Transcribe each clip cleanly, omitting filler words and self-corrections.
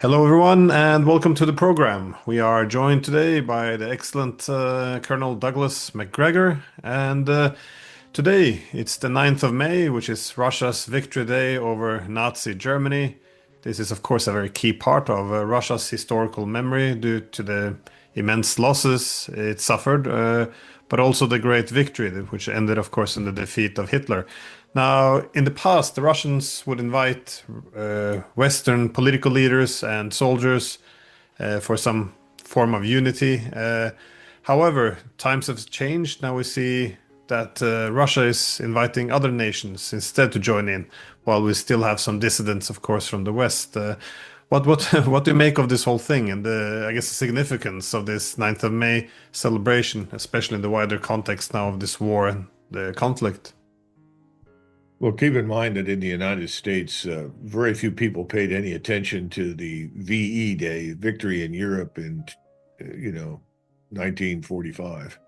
Hello, everyone, and welcome to the program. We are joined today by the excellent Colonel Douglas MacGregor, and today it's the 9th of May, which is Russia's Victory Day over Nazi Germany. This is, of course, a very key part of Russia's historical memory due to the immense losses it suffered, but also the great victory, which ended, of course, in the defeat of Hitler. Now, in the past, the Russians would invite Western political leaders and soldiers for some form of unity. However, times have changed. Now we see that Russia is inviting other nations instead to join in, while we still have some dissidents, of course, from the West. What what do you make of this whole thing and I guess the significance of this 9th of May celebration, especially in the wider context now of this war and the conflict? Well, keep in mind that in the United States, very few people paid any attention to the VE Day, Victory in Europe in, uh, you know, 1945.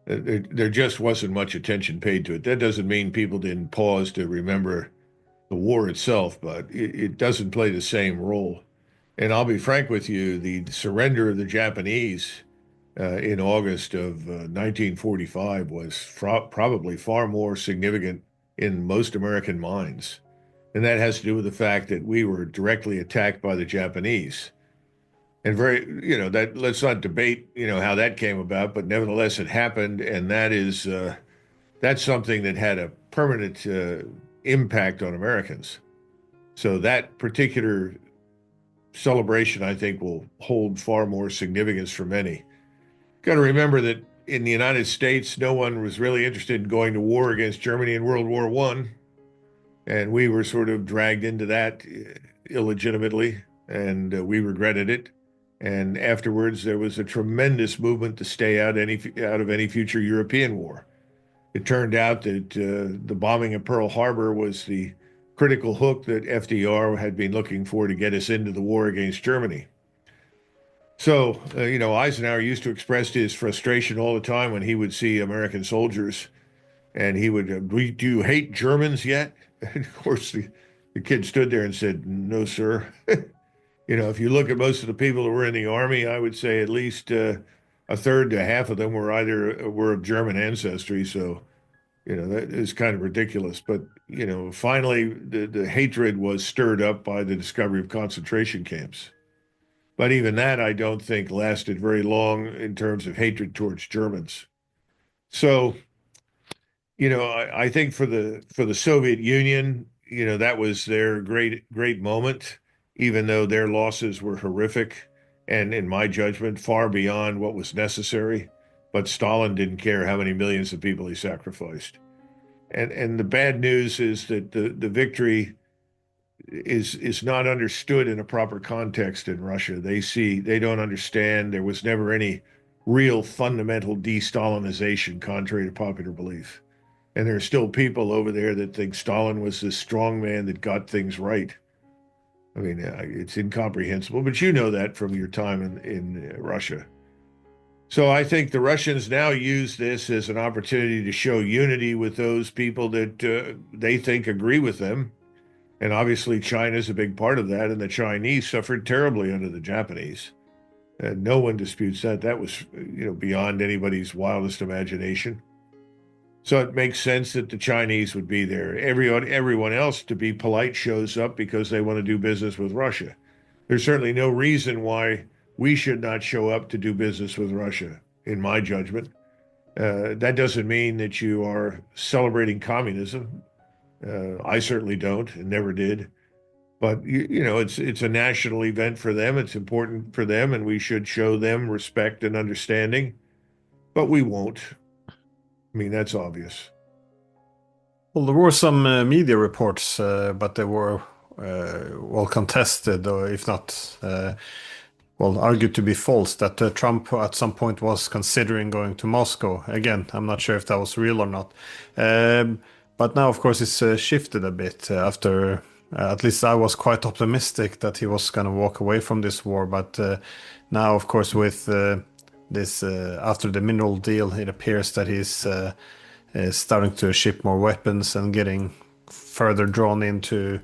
There just wasn't much attention paid to it. That doesn't mean people didn't pause to remember the war itself, but it doesn't play the same role. And I'll be frank with you, the surrender of the Japanese in August of 1945 was probably far more significant in most American minds. And that has to do with the fact that we were directly attacked by the Japanese. And that let's not debate, how that came about, but nevertheless it happened. And that's something that had a permanent impact on Americans. So that particular celebration, I think, will hold far more significance for many. Got to remember that in the United States, no one was really interested in going to war against Germany in World War I, and we were sort of dragged into that illegitimately, and we regretted it. And afterwards, there was a tremendous movement to stay out of any future European war. It turned out that the bombing of Pearl Harbor was the critical hook that FDR had been looking for to get us into the war against Germany. So, Eisenhower used to express his frustration all the time when he would see American soldiers, and he would, do you hate Germans yet? And of course, the kid stood there and said, no, sir. If you look at most of the people who were in the army, I would say at least a third to half of them were of German ancestry. So, that is kind of ridiculous. But, finally, the hatred was stirred up by the discovery of concentration camps. But even that, I don't think lasted very long in terms of hatred towards Germans. So, I think for the Soviet Union, that was their great moment, even though their losses were horrific and, in my judgment, far beyond what was necessary. But Stalin didn't care how many millions of people he sacrificed. And the bad news is that the victory is not understood in a proper context in Russia. They don't understand there was never any real fundamental de-Stalinization, contrary to popular belief. And there are still people over there that think Stalin was this strong man that got things right. I mean, it's incomprehensible, but you know that from your time in Russia. So I think the Russians now use this as an opportunity to show unity with those people that they think agree with them. And obviously, China is a big part of that, and the Chinese suffered terribly under the Japanese. And no one disputes that. That was, beyond anybody's wildest imagination. So it makes sense that the Chinese would be there. Everyone else, to be polite, shows up because they want to do business with Russia. There's certainly no reason why we should not show up to do business with Russia, in my judgment. That doesn't mean that you are celebrating communism. I certainly don't and never did. But it's a national event for them. It's important for them, and we should show them respect and understanding. But we won't. I mean, that's obvious. Well, there were some media reports, but they were well contested, or if not, well, argued to be false, that Trump at some point was considering going to Moscow. Again, I'm not sure if that was real or not. But now, of course, it's shifted a bit after. At least I was quite optimistic that he was going to walk away from this war. But now, of course, with this after the mineral deal, it appears that he's starting to ship more weapons and getting further drawn into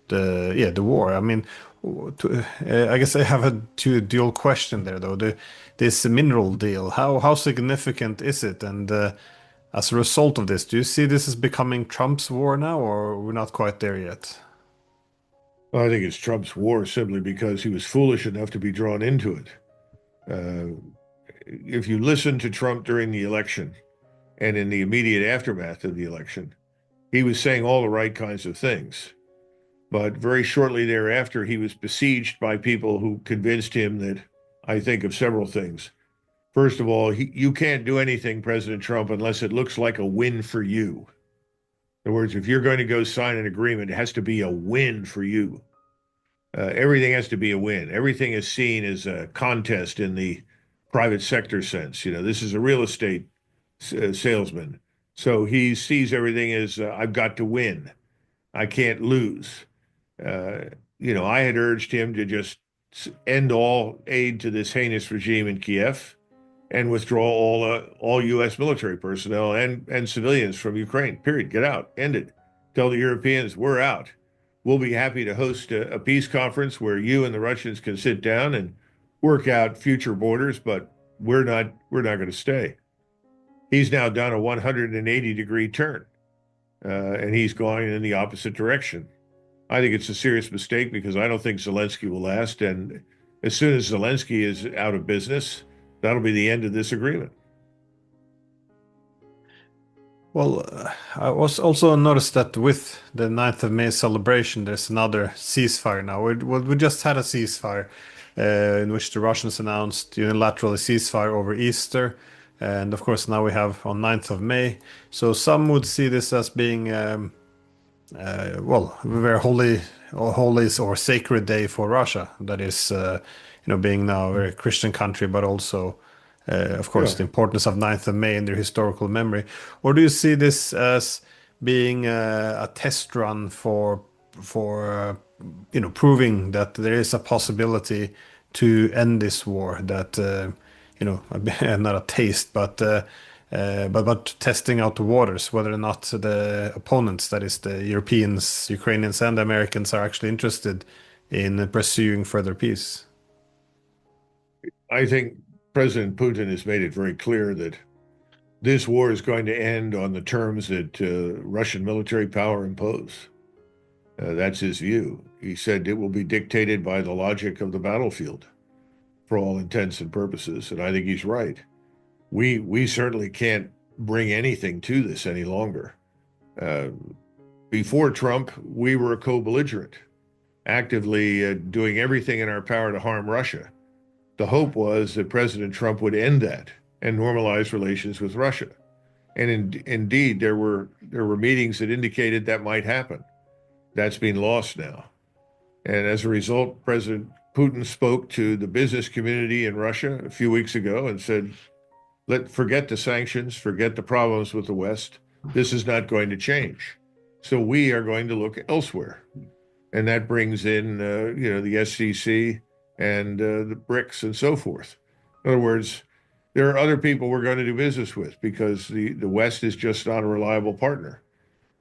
the war. I mean, I guess I have a dual question there, though. This mineral deal, how significant is it? And as a result of this, do you see this as becoming Trump's war now, or we're not quite there yet? I think it's Trump's war simply because he was foolish enough to be drawn into it. Uh, if you listen to Trump during the election and in the immediate aftermath of the election, he was saying all the right kinds of things. But very shortly thereafter, he was besieged by people who convinced him that I think of several things. First of all, you can't do anything, President Trump, unless it looks like a win for you. In other words, if you're going to go sign an agreement, it has to be a win for you. Everything has to be a win. Everything is seen as a contest in the private sector sense. You know, this is a real estate salesman. So he sees everything as I've got to win. I can't lose. Uh, I had urged him to just end all aid to this heinous regime in Kiev and withdraw all U.S. military personnel and civilians from Ukraine. Period. Get out. End it. Tell the Europeans we're out. We'll be happy to host a peace conference where you and the Russians can sit down and work out future borders, but we're not going to stay. He's now done a 180-degree turn, and he's going in the opposite direction. I think it's a serious mistake because I don't think Zelensky will last. And as soon as Zelensky is out of business, that'll be the end of this agreement. Well, I was also noticed that with the 9th of May celebration, there's another ceasefire now. We just had a ceasefire in which the Russians announced unilaterally ceasefire over Easter. And of course, now we have on 9th of May. So some would see this as being, well, a very holy or sacred day for Russia. That is, being now a very Christian country, but also of course, Yeah. the importance of 9th of May in their historical memory. Or do you see this as being a test run for proving that there is a possibility to end this war? That not a taste, but testing out the waters, whether or not the opponents, that is the Europeans, Ukrainians, and Americans, are actually interested in pursuing further peace. I think President Putin has made it very clear that this war is going to end on the terms that Russian military power impose. That's his view. He said it will be dictated by the logic of the battlefield for all intents and purposes. And I think he's right. We certainly can't bring anything to this any longer. Uh, Before Trump, we were a co-belligerent, actively doing everything in our power to harm Russia. The hope was that President Trump would end that and normalize relations with Russia. And indeed, there were meetings that indicated that might happen. That's been lost now. And as a result, President Putin spoke to the business community in Russia a few weeks ago and said, forget the sanctions, forget the problems with the West. This is not going to change. So we are going to look elsewhere. And that brings in, the SCC and the BRICS and so forth. In other words, there are other people we're going to do business with because the West is just not a reliable partner.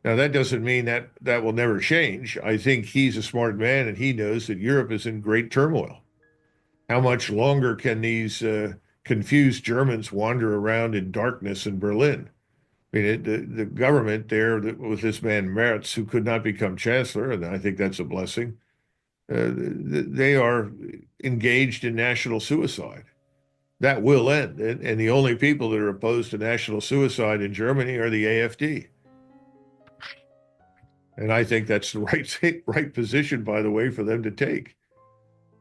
Now, that doesn't mean that will never change. I think he's a smart man and he knows that Europe is in great turmoil. How much longer can these confused Germans wander around in darkness in Berlin? I mean, the government there with this man Merz, who could not become chancellor, and I think that's a blessing, they are engaged in national suicide. That will end. And the only people that are opposed to national suicide in Germany are the AfD. And I think that's the right position, by the way, for them to take.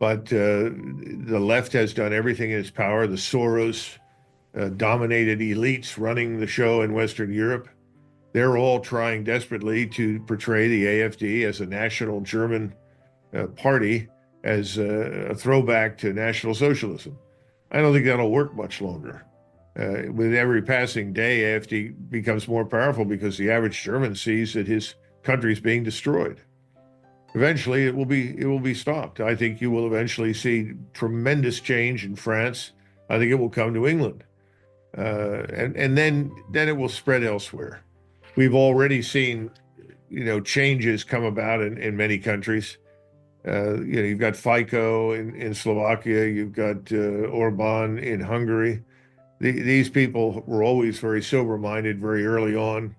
But the left has done everything in its power. The Soros dominated elites running the show in Western Europe. They're all trying desperately to portray the AfD as a national German party, as a throwback to National Socialism. I don't think that'll work much longer. With every passing day, AfD becomes more powerful because the average German sees that his country is being destroyed. Eventually, it will be stopped. I think you will eventually see tremendous change in France. I think it will come to England, and then it will spread elsewhere. We've already seen, changes come about in many countries. You've got Fico in Slovakia, you've got Orban in Hungary. These people were always very sober-minded very early on.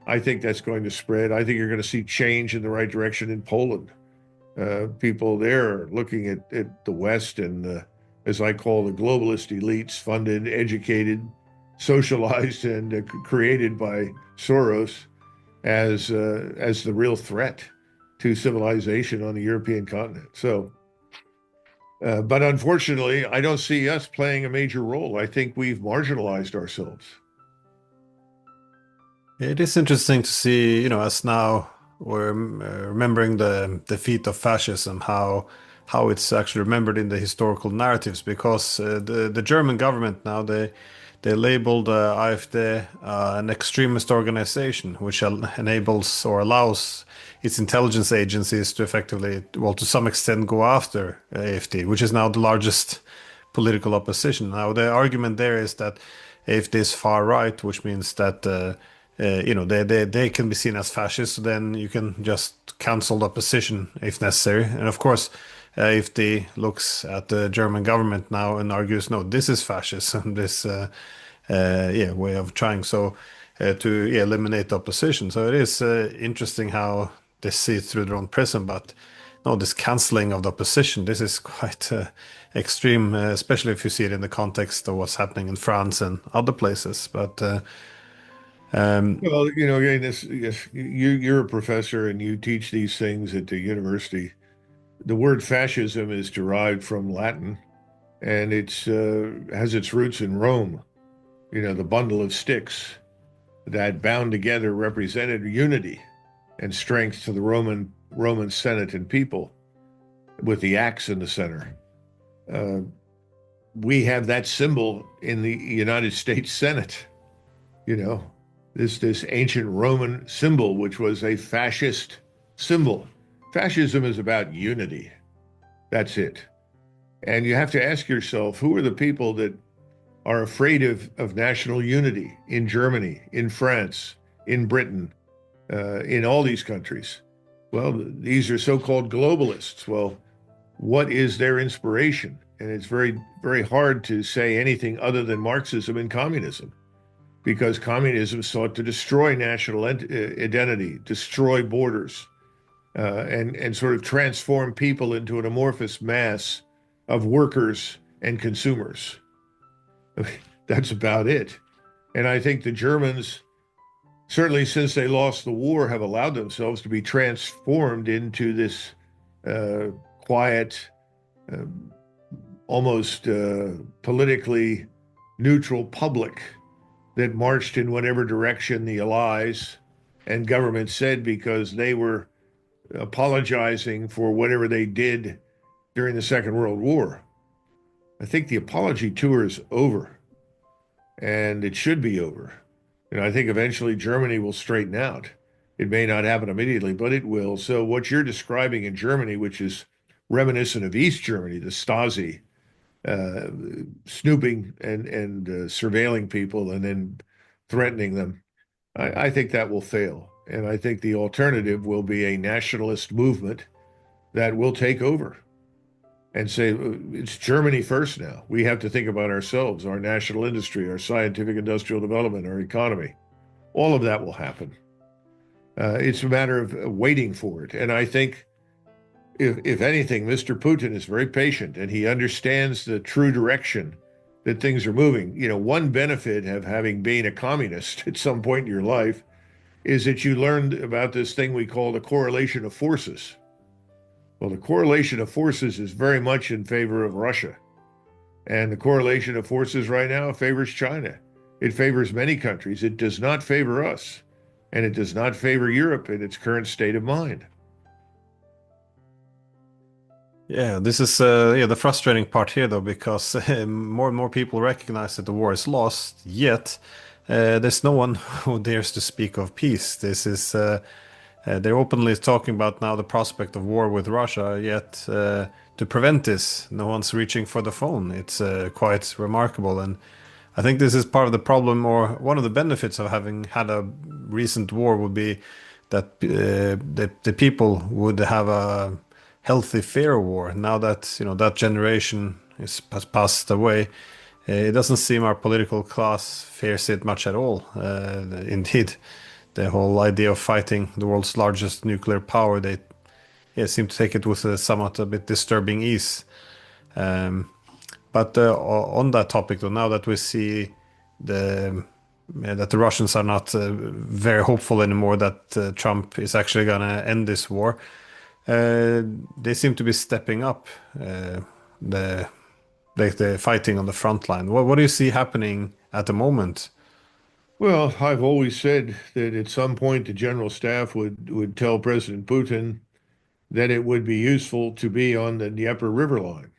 I think that's going to spread. I think you're going to see change in the right direction in Poland. People there are looking at the West and, as I call the globalist elites, funded, educated, socialized, and created by Soros as the real threat to civilization on the European continent. So, but unfortunately, I don't see us playing a major role. I think we've marginalized ourselves. It is interesting to see, as now we're remembering the defeat of fascism, how it's actually remembered in the historical narratives, because the German government now they labeled AfD an extremist organization, which enables or allows its intelligence agencies to effectively, well, to some extent, go after AfD, which is now the largest political opposition. Now, the argument there is that AfD is far right, which means that they can be seen as fascists. So then you can just cancel the opposition if necessary. And of course, AfD looks at the German government now and argues, no, this is fascism. This way of trying to eliminate the opposition. So it is interesting how they see it through their own prism. But no, this canceling of the opposition, this is quite extreme, especially if you see it in the context of what's happening in France and other places. But Well, again, yes, you're a professor and you teach these things at the university. The word fascism is derived from Latin, and it's has its roots in Rome. The bundle of sticks that bound together represented unity and strength to the Roman Senate and people, with the axe in the center. Uh, we have that symbol in the United States Senate. You know, this ancient Roman symbol, which was a fascist symbol. Fascism is about unity. That's it. And you have to ask yourself, who are the people that are afraid of national unity in Germany, in France, in Britain, in all these countries? Well, these are so-called globalists. Well, what is their inspiration? And it's very, very hard to say anything other than Marxism and communism, because communism sought to destroy national identity, destroy borders, and sort of transform people into an amorphous mass of workers and consumers. That's about it. And I think the Germans, certainly since they lost the war, have allowed themselves to be transformed into this quiet, uh, almost politically neutral public that marched in whatever direction the allies and government said, because they were apologizing for whatever they did during the Second World War. I think the apology tour is over, and it should be over. I think eventually Germany will straighten out. It may not happen immediately, but it will. So what you're describing in Germany, which is reminiscent of East Germany, the Stasi, uh, snooping and surveilling people and then threatening them, I think that will fail. And I think the alternative will be a nationalist movement that will take over and say, it's Germany first now. We have to think about ourselves, our national industry, our scientific industrial development, our economy. All of that will happen. It's a matter of waiting for it. And I think, if anything, Mr. Putin is very patient and he understands the true direction that things are moving. One benefit of having been a communist at some point in your life is that you learned about this thing we call the correlation of forces. Well, the correlation of forces is very much in favor of Russia. And the correlation of forces right now favors China. It favors many countries. It does not favor us. And it does not favor Europe in its current state of mind. Yeah, this is the frustrating part here, though, because more and more people recognize that the war is lost. Yet there's no one who dares to speak of peace. This is they're openly talking about now the prospect of war with Russia. Yet to prevent this, no one's reaching for the phone. It's quite remarkable, and I think this is part of the problem, or one of the benefits of having had a recent war would be that the people would have a healthy fear of war. Now that that generation has passed away, it doesn't seem our political class fears it much at all. Indeed, the whole idea of fighting the world's largest nuclear power, they seem to take it with a bit disturbing ease. Um, but on that topic, though, now that we see that the Russians are not very hopeful anymore that Trump is actually going to end this war, they seem to be stepping up the the fighting on the front line. What do you see happening at the moment? Well, I've always said that at some point the general staff would tell President Putin that it would be useful to be on the Dnieper River line,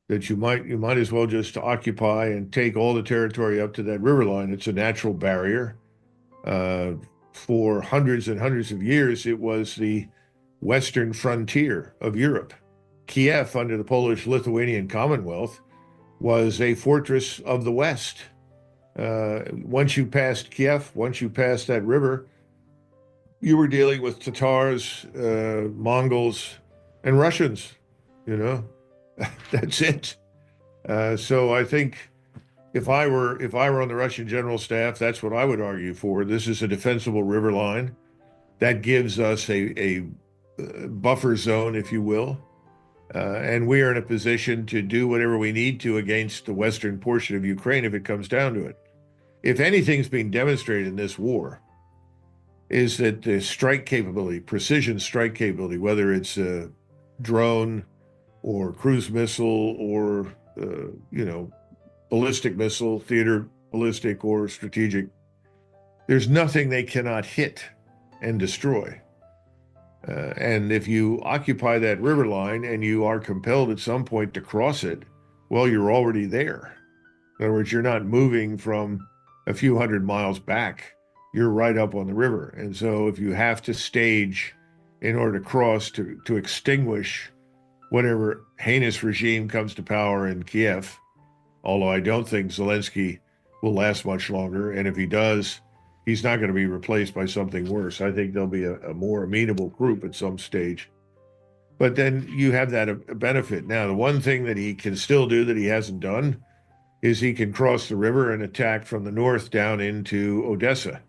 that you might as well just occupy and take all the territory up to that river line. It's a natural barrier. Uh, for hundreds and hundreds of years, it was the western frontier of Europe. Kiev, under the Polish-Lithuanian Commonwealth, was a fortress of the West. Once you passed Kiev, once you passed that river, you were dealing with Tatars, Mongols, and Russians. You know, that's it. So I think if I were on the Russian general staff, that's what I would argue for. This is a defensible river line that gives us a buffer zone, if you will. And we are in a position to do whatever we need to against the western portion of Ukraine if it comes down to it. If anything's being demonstrated in this war, is that the strike capability, precision strike capability, whether it's a drone or cruise missile or, ballistic missile, theater ballistic or strategic, there's nothing they cannot hit and destroy. And if you occupy that river line and you are compelled at some point to cross it, well, you're already there. In other words, you're not moving from a few hundred miles back. You're right up on the river. And so if you have to stage in order to cross to extinguish whatever heinous regime comes to power in Kiev, although I don't think Zelensky will last much longer. And if he does, he's not going to be replaced by something worse. I think there'll be a more amenable group at some stage. But then you have that benefit. Now, the one thing that he can still do that he hasn't done is he can cross the river and attack from the north down into Odessa.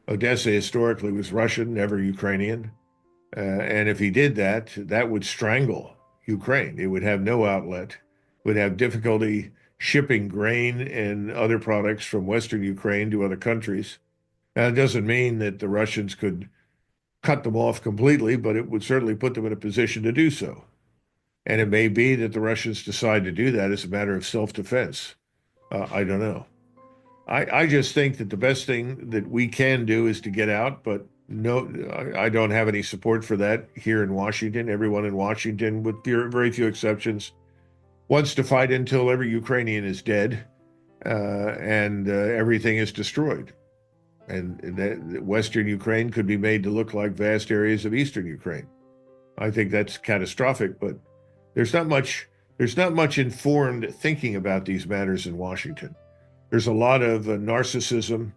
Odessa historically was Russian, never Ukrainian. And if he did that, that would strangle Ukraine. It would have no outlet, would have difficulty shipping grain and other products from Western Ukraine to other countries. Now, it doesn't mean that the Russians could cut them off completely, but it would certainly put them in a position to do so. And it may be that the Russians decide to do that as a matter of self-defense. I don't know. I just think that the best thing that we can do is to get out, but no, I don't have any support for that here in Washington. Everyone in Washington, with very few exceptions, wants to fight until every Ukrainian is dead and everything is destroyed. And that Western Ukraine could be made to look like vast areas of Eastern Ukraine. I think that's catastrophic, but there's not much informed thinking about these matters in Washington. There's a lot of narcissism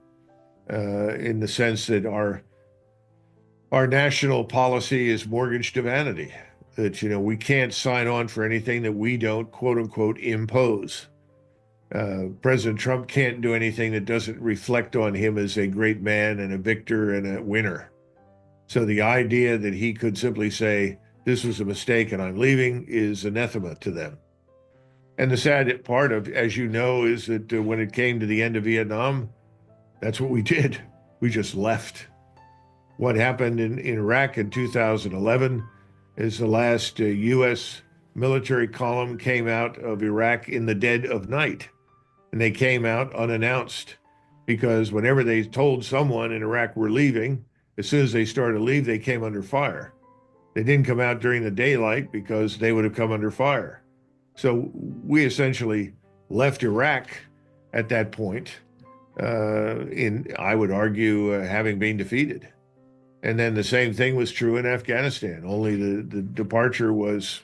in the sense that our national policy is mortgaged to vanity. That we can't sign on for anything that we don't quote unquote impose. President Trump can't do anything that doesn't reflect on him as a great man and a victor and a winner. So the idea that he could simply say, this was a mistake and I'm leaving, is anathema to them. And the sad part of, as you know, is that when it came to the end of Vietnam, that's what we did. We just left. What happened in Iraq in 2011 is the last U.S. military column came out of Iraq in the dead of night. And they came out unannounced because whenever they told someone in Iraq we're leaving, as soon as they started to leave, they came under fire. They didn't come out during the daylight because they would have come under fire. So we essentially left Iraq at that point, I would argue, having been defeated. And then the same thing was true in Afghanistan, only the departure was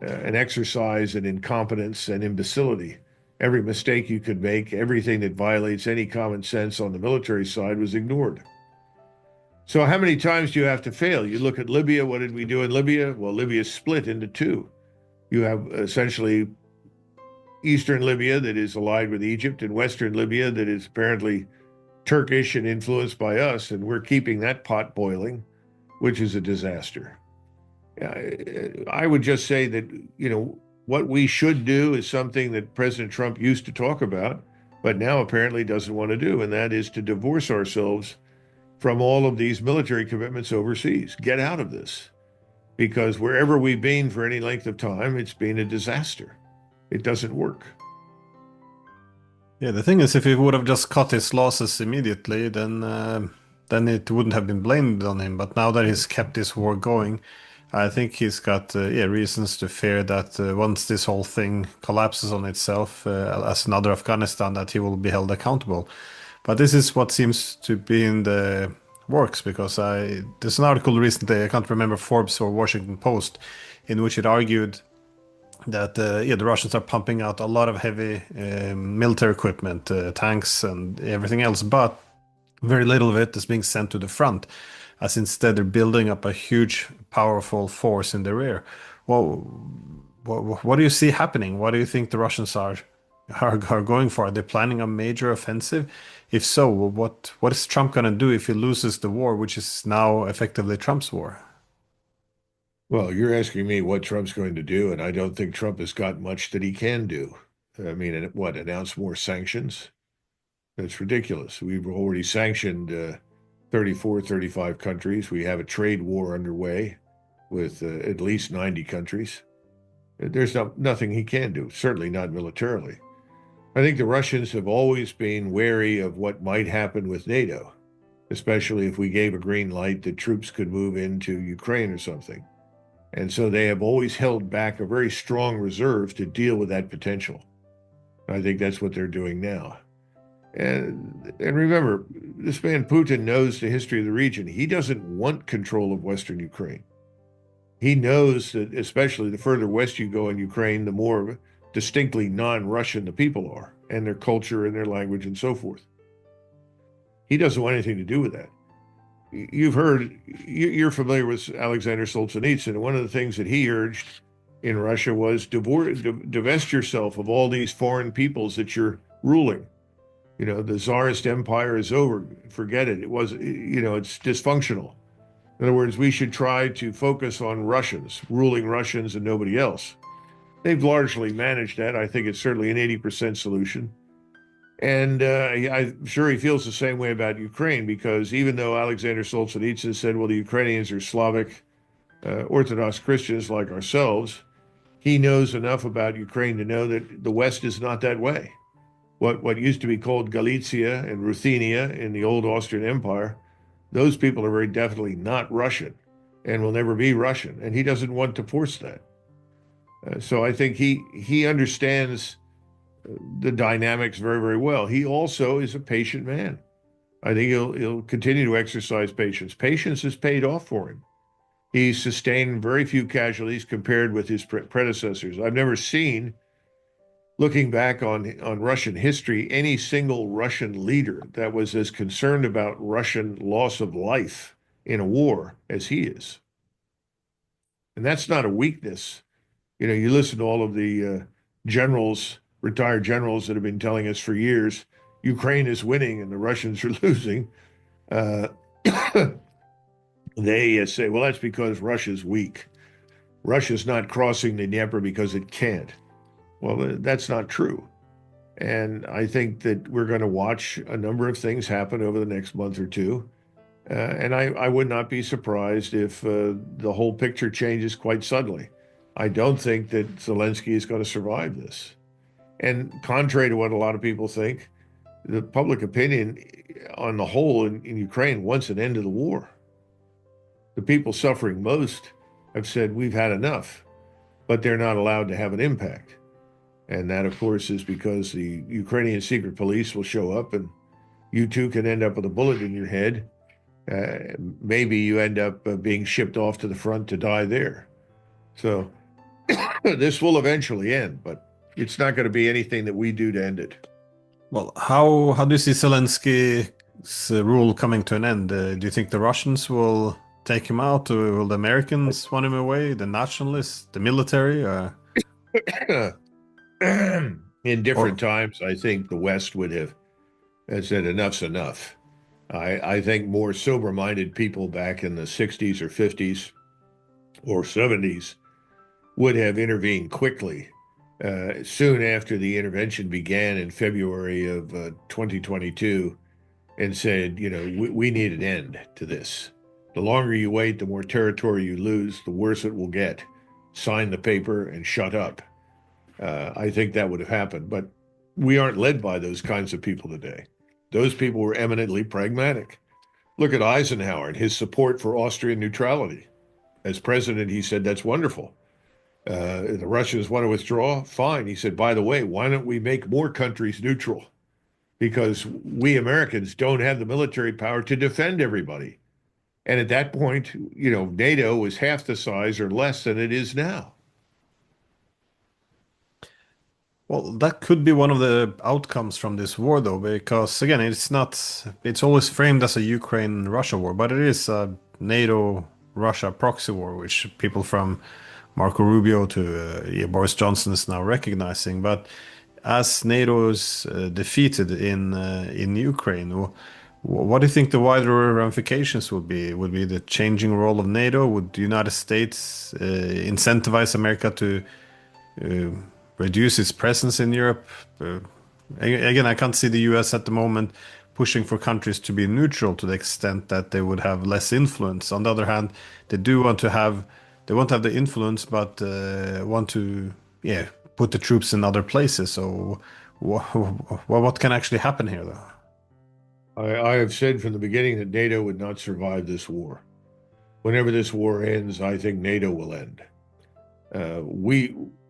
an exercise in incompetence and imbecility. Every mistake you could make, everything that violates any common sense on the military side was ignored. So how many times do you have to fail? You look at Libya. What did we do in Libya? Well, Libya is split into two. You have essentially Eastern Libya that is allied with Egypt and Western Libya that is apparently Turkish and influenced by us, and we're keeping that pot boiling, which is a disaster. I would just say that, what we should do is something that President Trump used to talk about, but now apparently doesn't want to do, and that is to divorce ourselves from all of these military commitments overseas. Get out of this, because wherever we've been for any length of time, it's been a disaster. It doesn't work. Yeah, the thing is, if he would have just cut his losses immediately, then it wouldn't have been blamed on him. But now that he's kept this war going, I think he's got reasons to fear that once this whole thing collapses on itself as another Afghanistan, that he will be held accountable. But this is what seems to be in the works, because there's an article recently, I can't remember, Forbes or Washington Post, in which it argued that the Russians are pumping out a lot of heavy military equipment, tanks and everything else, but very little of it is being sent to the front, as instead they're building up a huge, powerful force in the rear. Well, what do you see happening? What do you think the Russians are going for? Are they planning a major offensive? If so, what is Trump going to do if he loses the war, which is now effectively Trump's war? Well, you're asking me what Trump's going to do, and I don't think Trump has got much that he can do. I mean, what, announce more sanctions? That's ridiculous. We've already sanctioned 34, 35 countries. We have a trade war underway with at least 90 countries. There's nothing he can do, certainly not militarily. I think the Russians have always been wary of what might happen with NATO, especially if we gave a green light that troops could move into Ukraine or something. And so they have always held back a very strong reserve to deal with that potential. I think that's what they're doing now. And remember, this man Putin knows the history of the region. He doesn't want control of Western Ukraine. He knows that, especially the further west you go in Ukraine, the more distinctly non-Russian the people are, and their culture and their language and so forth. He doesn't want anything to do with that. You're familiar with Alexander Solzhenitsyn, and one of the things that he urged in Russia was divest yourself of all these foreign peoples that you're ruling. The Tsarist empire is over. Forget it. It's dysfunctional. In other words, we should try to focus on Russians, ruling Russians and nobody else. They've largely managed that. I think it's certainly an 80% solution. And I'm sure he feels the same way about Ukraine, because even though Alexander Solzhenitsyn said, well, the Ukrainians are Slavic Orthodox Christians like ourselves, he knows enough about Ukraine to know that the West is not that way. What used to be called Galicia and Ruthenia in the old Austrian Empire, those people are very definitely not Russian and will never be Russian. And he doesn't want to force that. So I think he understands the dynamics very, very well. He also is a patient man. I think he'll continue to exercise patience. Patience has paid off for him. He's sustained very few casualties compared with his predecessors. I've never seen, looking back on Russian history, any single Russian leader that was as concerned about Russian loss of life in a war as he is. And that's not a weakness. You listen to all of the generals, retired generals that have been telling us for years, Ukraine is winning and the Russians are losing. They say, well, that's because Russia's weak. Russia's not crossing the Dnieper because it can't. Well, that's not true. And I think that we're going to watch a number of things happen over the next month or two. And I would not be surprised if the whole picture changes quite suddenly. I don't think that Zelensky is going to survive this. And contrary to what a lot of people think, the public opinion on the whole in Ukraine wants an end to the war. The people suffering most have said, we've had enough, but they're not allowed to have an impact. And that, of course, is because the Ukrainian secret police will show up and you too can end up with a bullet in your head. Maybe you end up being shipped off to the front to die there. So this will eventually end, but it's not going to be anything that we do to end it. Well, how do you see Zelensky rule coming to an end, do you think the Russians will take him out, or will the Americans want him away? The nationalists, the military, In different or times, I think the West would have said enough's enough. I think more sober-minded people back in the 60s or 50s or 70s would have intervened quickly. Soon after the intervention began in February of 2022, and said, we need an end to this. The longer you wait, the more territory you lose, the worse it will get. Sign the paper and shut up. I think that would have happened. But we aren't led by those kinds of people today. Those people were eminently pragmatic. Look at Eisenhower and his support for Austrian neutrality. As president, he said, that's wonderful. The Russians want to withdraw? Fine. He said, by the way, why don't we make more countries neutral? Because we Americans don't have the military power to defend everybody. And at that point, NATO was half the size or less than it is now. well, that could be one of the outcomes from this war, though, because again, it's always framed as a Ukraine-Russia war, but it is a NATO-Russia proxy war, which people from Marco Rubio to yeah, Boris Johnson is now recognizing. But as NATO is defeated in Ukraine, what do you think the wider ramifications would be? Would be the changing role of NATO? Would the United States incentivize America to uh, reduce its presence in Europe? Uh, Again, I can't see the US at the moment pushing for countries to be neutral to the extent that they would have less influence. On the other hand, they do want to have they won't have the influence, but want to yeah put the troops in other places. So, what can actually happen here, though? I have said from the beginning that NATO would not survive this war. Whenever this war ends, I think NATO will end.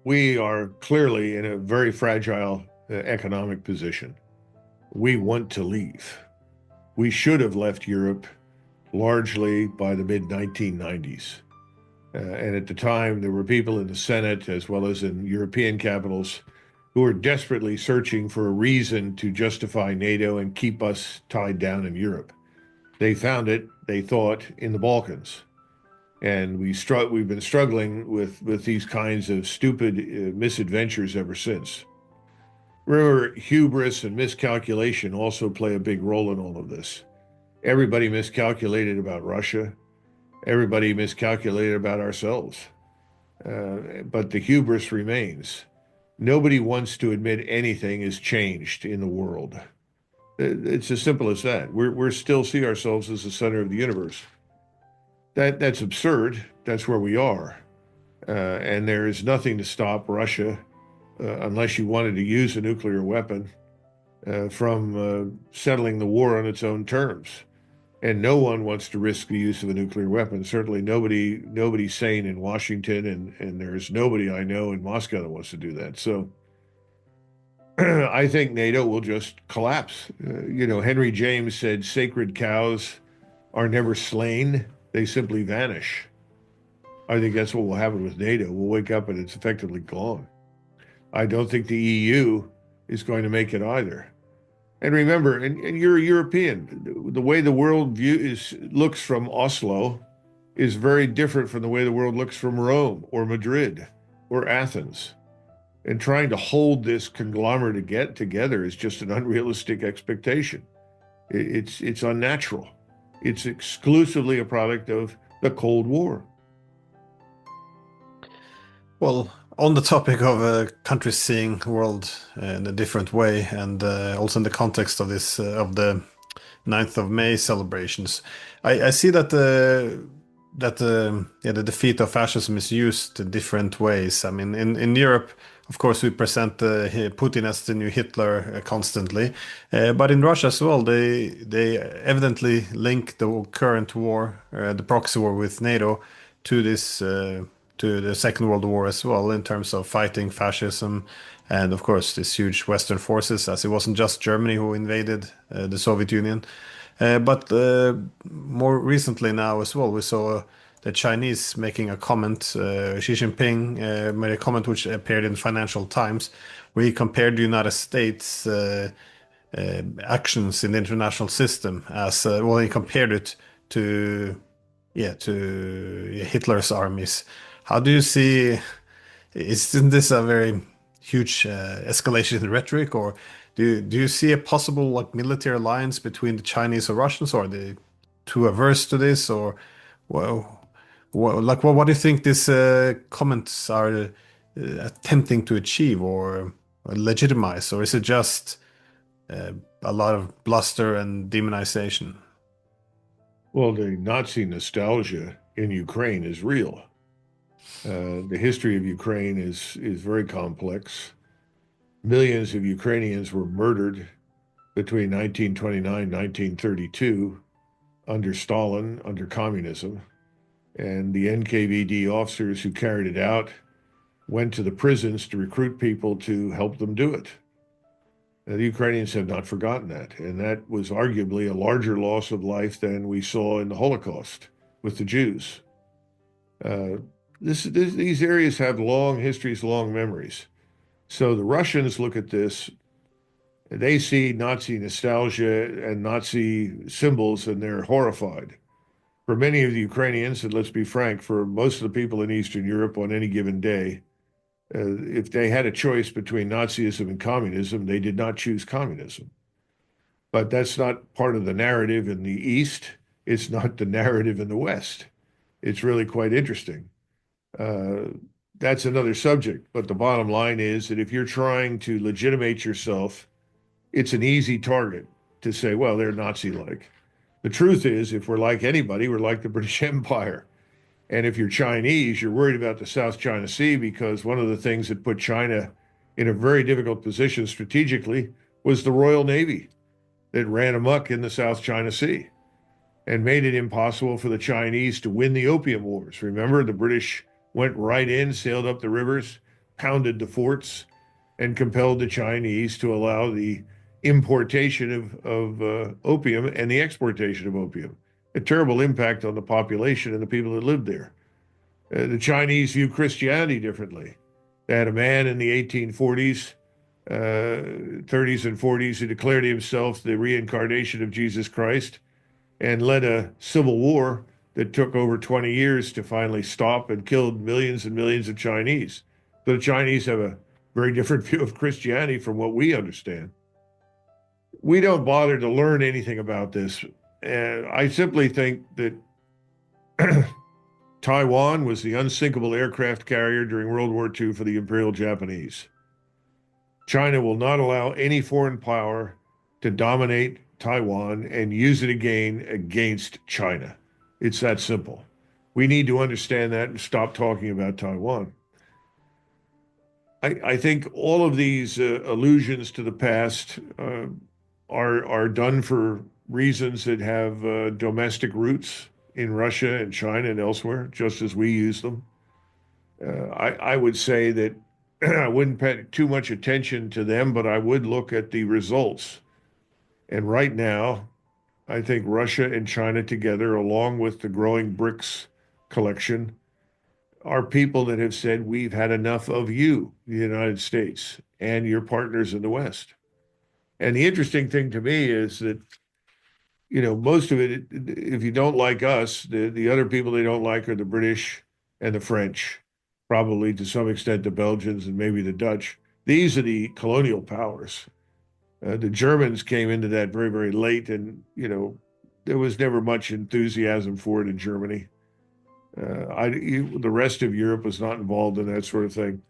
We are clearly in a very fragile economic position. We want to leave. We should have left Europe largely by the mid 1990s. And at the time, there were people in the Senate as well as in European capitals who were desperately searching for a reason to justify NATO and keep us tied down in Europe. They found it, they thought, in the Balkans. And we've been struggling with these kinds of stupid misadventures ever since. Remember, hubris and miscalculation also play a big role in all of this. Everybody miscalculated about Russia. Everybody miscalculated about ourselves. But the hubris remains. Nobody wants to admit anything has changed in the world. It's as simple as that. We're still see ourselves as the center of the universe. That's absurd. That's where we are. And there is nothing to stop Russia, unless you wanted to use a nuclear weapon, from settling the war on its own terms. And no one wants to risk the use of a nuclear weapon. Certainly nobody sane in Washington, and there's nobody I know in Moscow that wants to do that. So I think NATO will just collapse. Henry James said sacred cows are never slain, they simply vanish. I think that's what will happen with NATO. We'll wake up and it's effectively gone. I don't think the EU is going to make it either. And remember, and you're a European, the way the world looks from Oslo is very different from the way the world looks from Rome or Madrid or Athens. And trying to hold this conglomerate to get together is just an unrealistic expectation. It's unnatural. It's exclusively a product of the Cold War. Well, on the topic of countries seeing the world in a different way, and also in the context of this of the 9th of May celebrations, I see that the defeat of fascism is used in different ways. I mean, in Europe, of course, we present Putin as the new Hitler constantly, but in Russia as well, they evidently link the current war, the proxy war with NATO, to this. To the Second World War as well, in terms of fighting fascism, and of course, these huge Western forces, as it wasn't just Germany who invaded the Soviet Union. But more recently now as well, we saw the Chinese making a comment. Xi Jinping made a comment which appeared in Financial Times, where he compared the United States actions in the international system as well. He compared it to Hitler's armies. How do you see? Isn't this a very huge escalation in rhetoric, or do you see a possible like military alliance between the Chinese or Russians, or are they too averse to this, or well, what do you think these comments are attempting to achieve or legitimize, or is it just uh, a lot of bluster and demonization? Well, the Nazi nostalgia in Ukraine is real. The history of Ukraine is very complex. Millions of Ukrainians were murdered between 1929 and 1932 under Stalin, under communism. And the NKVD officers who carried it out went to the prisons to recruit people to help them do it. The Ukrainians have not forgotten that. And that was arguably a larger loss of life than we saw in the Holocaust with the Jews. Uh, these areas have long histories, long memories. So the Russians look at this, they see Nazi nostalgia and Nazi symbols, and they're horrified. For many of the Ukrainians, and let's be frank, for most of the people in Eastern Europe on any given day, if they had a choice between Nazism and communism, they did not choose communism. But that's not part of the narrative in the East. It's not the narrative in the West. It's really quite interesting. Uh, that's another subject. But the bottom line is that if you're trying to legitimate yourself, it's an easy target to say, well, they're Nazi-like. The truth is, if we're like anybody, we're like the British Empire. And if you're Chinese, you're worried about the South China Sea because one of the things that put China in a very difficult position strategically was the Royal Navy that ran amok in the South China Sea and made it impossible for the Chinese to win the Opium Wars. Remember, the British went right in, sailed up the rivers, pounded the forts, and compelled the Chinese to allow the importation of opium and the exportation of opium. A terrible impact on the population and the people that lived there. The Chinese view Christianity differently. They had a man in the 1840s, 30s, and 40s who declared himself the reincarnation of Jesus Christ and led a civil war that took over 20 years to finally stop and killed millions and millions of Chinese. So the Chinese have a very different view of Christianity from what we understand. We don't bother to learn anything about this. I simply think that Taiwan was the unsinkable aircraft carrier during World War II for the Imperial Japanese. China will not allow any foreign power to dominate Taiwan and use it again against China. It's that simple. We need to understand that and stop talking about Taiwan. I think all of these allusions to the past are done for reasons that have domestic roots in Russia and China and elsewhere, just as we use them. I would say that I wouldn't pay too much attention to them, but I would look at the results. And right now, I think Russia and China together, along with the growing BRICS collection, are people that have said, we've had enough of you, the United States, and your partners in the West. And the interesting thing to me is that, you know, most of it, if you don't like us, the other people they don't like are the British and the French, probably to some extent the Belgians and maybe the Dutch. These are the colonial powers. The Germans came into that very, very late, and, you know, there was never much enthusiasm for it in Germany. The rest of Europe was not involved in that sort of thing.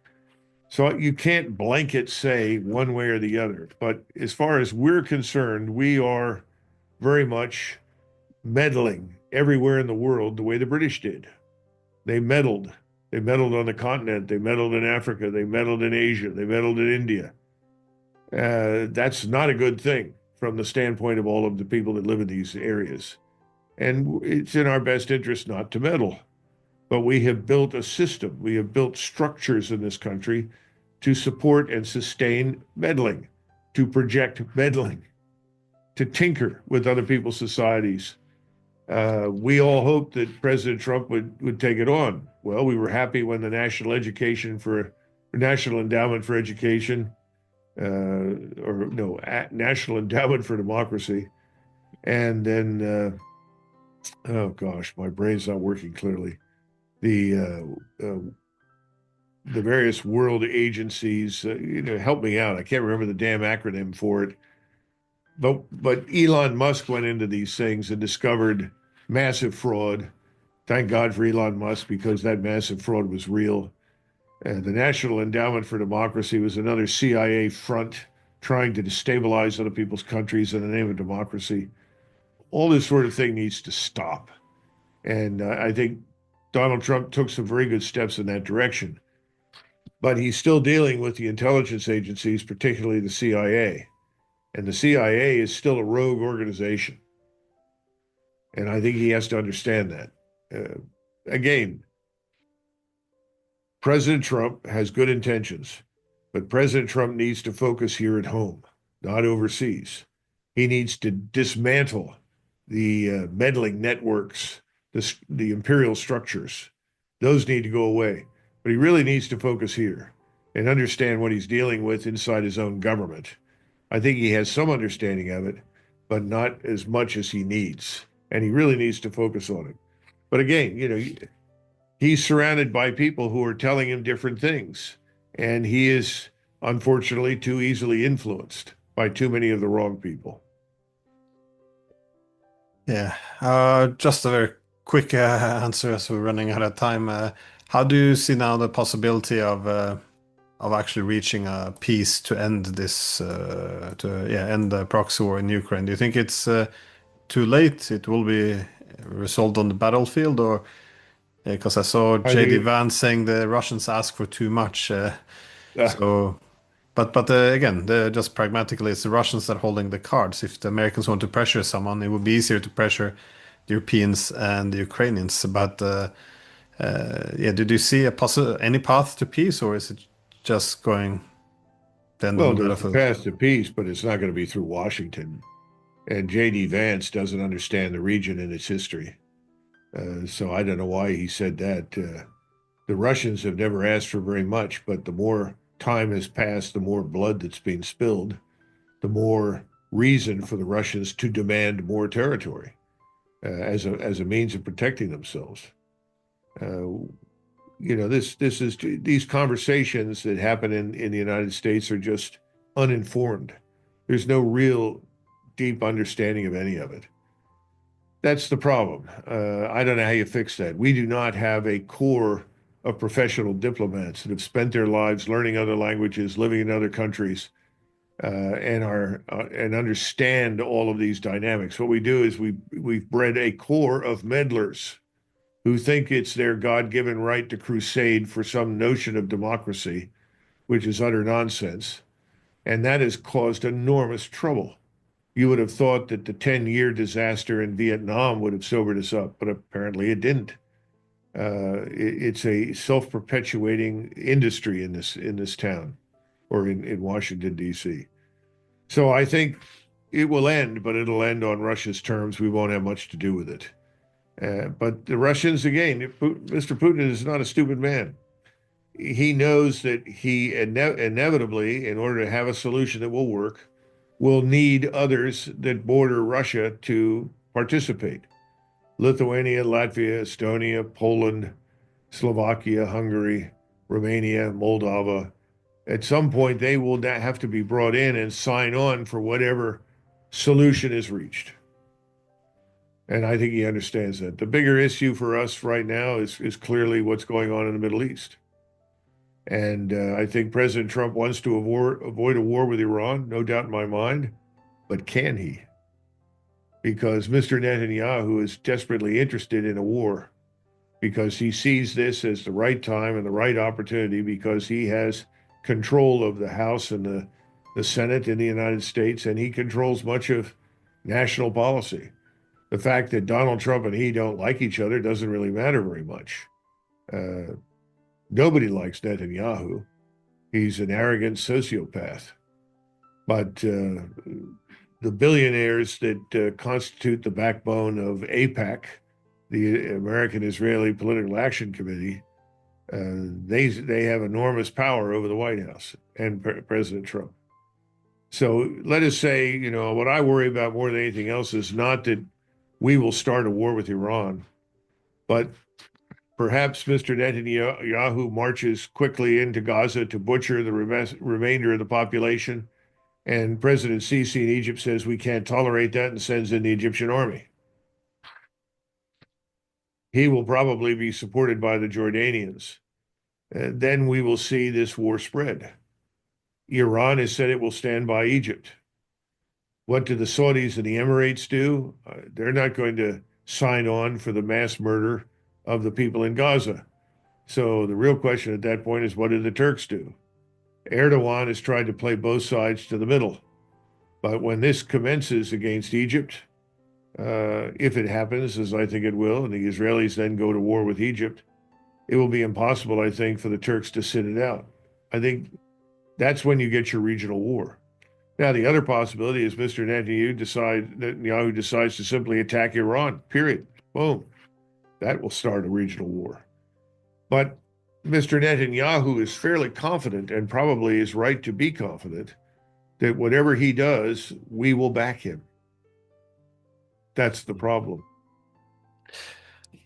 So you can't blanket say one way or the other. But as far as we're concerned, we are very much meddling everywhere in the world the way the British did. They meddled. They meddled on the continent. They meddled in Africa. They meddled in Asia. They meddled in India. That's not a good thing from the standpoint of all of the people that live in these areas. And it's in our best interest not to meddle. But we have built a system, we have built structures in this country to support and sustain meddling, to project meddling, to tinker with other people's societies. We all hoped that President Trump would take it on. Well, we were happy when the National Endowment for Education or no, National Endowment for Democracy, and then oh gosh, my brain's not working clearly. The various world agencies, help me out. I can't remember the damn acronym for it. But Elon Musk went into these things and discovered massive fraud. Thank God for Elon Musk because that massive fraud was real. And the National Endowment for Democracy was another CIA front trying to destabilize other people's countries in the name of democracy. All this sort of thing needs to stop. And I think Donald Trump took some very good steps in that direction. But he's still dealing with the intelligence agencies, particularly the CIA. And the CIA is still a rogue organization. And I think he has to understand that. Again, President Trump has good intentions, but President Trump needs to focus here at home, not overseas. He needs to dismantle the meddling networks, the imperial structures. Those need to go away. But he really needs to focus here and understand what he's dealing with inside his own government. I think he has some understanding of it, but not as much as he needs. And he really needs to focus on it. But again, he's surrounded by people who are telling him different things. And he is unfortunately too easily influenced by too many of the wrong people. Yeah. Just a very quick answer as we're running out of time. How do you see now the possibility of actually reaching a peace to end this end the proxy war in Ukraine? Do you think it's too late? It will be resolved on the battlefield, or because I saw I JD think Vance saying the Russians ask for too much. uh, So, but again, just pragmatically, it's the Russians that are holding the cards. If the Americans want to pressure someone, it would be easier to pressure the Europeans and the Ukrainians. But yeah, did you see any path to peace, or is it just going to end on well, the there's a battlefield? path to peace, but it's not going to be through Washington. And J.D. Vance doesn't understand the region and its history. So I don't know why he said that. The Russians have never asked for very much, but the more time has passed, the more blood that's being spilled, the more reason for the Russians to demand more territory as a means of protecting themselves. Uh, these conversations that happen in the United States are just uninformed. There's no real deep understanding of any of it. That's the problem. I don't know how you fix that. We do not have a core of professional diplomats that have spent their lives learning other languages, living in other countries, and understand all of these dynamics. What we do is we've bred a core of meddlers who think it's their God-given right to crusade for some notion of democracy, which is utter nonsense, and that has caused enormous trouble. You would have thought that the 10-year disaster in Vietnam would have sobered us up, but apparently it didn't. It's a self-perpetuating industry in this town or in Washington, D.C. So I think it will end, but it'll end on Russia's terms. We won't have much to do with it. But the Russians, again, Mr. Putin is not a stupid man. He knows that he inevitably, in order to have a solution that will work, will need others that border Russia to participate. Lithuania, Latvia, Estonia, Poland, Slovakia, Hungary, Romania, Moldova. At some point, they will have to be brought in and sign on for whatever solution is reached. And I think he understands that. The bigger issue for us right now is clearly what's going on in the Middle East. And I think President Trump wants to avoid a war with Iran, no doubt in my mind. But can he? Because Mr. Netanyahu is desperately interested in a war because he sees this as the right time and the right opportunity because he has control of the House and the Senate in the United States, and he controls much of national policy. The fact that Donald Trump and he don't like each other doesn't really matter very much. Nobody likes Netanyahu. He's an arrogant sociopath. But the billionaires that constitute the backbone of AIPAC, the American Israeli Political Action Committee, they have enormous power over the White House and President Trump. So let us say, what I worry about more than anything else is not that we will start a war with Iran, but perhaps Mr. Netanyahu marches quickly into Gaza to butcher the remainder of the population, and President Sisi in Egypt says we can't tolerate that and sends in the Egyptian army. He will probably be supported by the Jordanians. And then we will see this war spread. Iran has said it will stand by Egypt. What do the Saudis and the Emirates do? They're not going to sign on for the mass murder of the people in Gaza. So the real question at that point is, what do the Turks do? Erdogan has tried to play both sides to the middle. But when this commences against Egypt, if it happens, as I think it will, and the Israelis then go to war with Egypt, it will be impossible, I think, for the Turks to sit it out. I think that's when you get your regional war. Now, the other possibility is Mr. Netanyahu decides to simply attack Iran, period. Boom. That will start a regional war. But Mr. Netanyahu is fairly confident, and probably is right to be confident, that whatever he does, we will back him. That's the problem.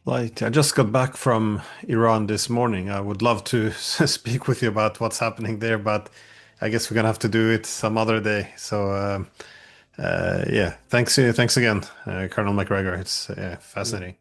Like, I just got back from Iran this morning. I would love to speak with you about what's happening there, but I guess we're gonna have to do it some other day. So, yeah, thanks again, Colonel MacGregor. It's fascinating.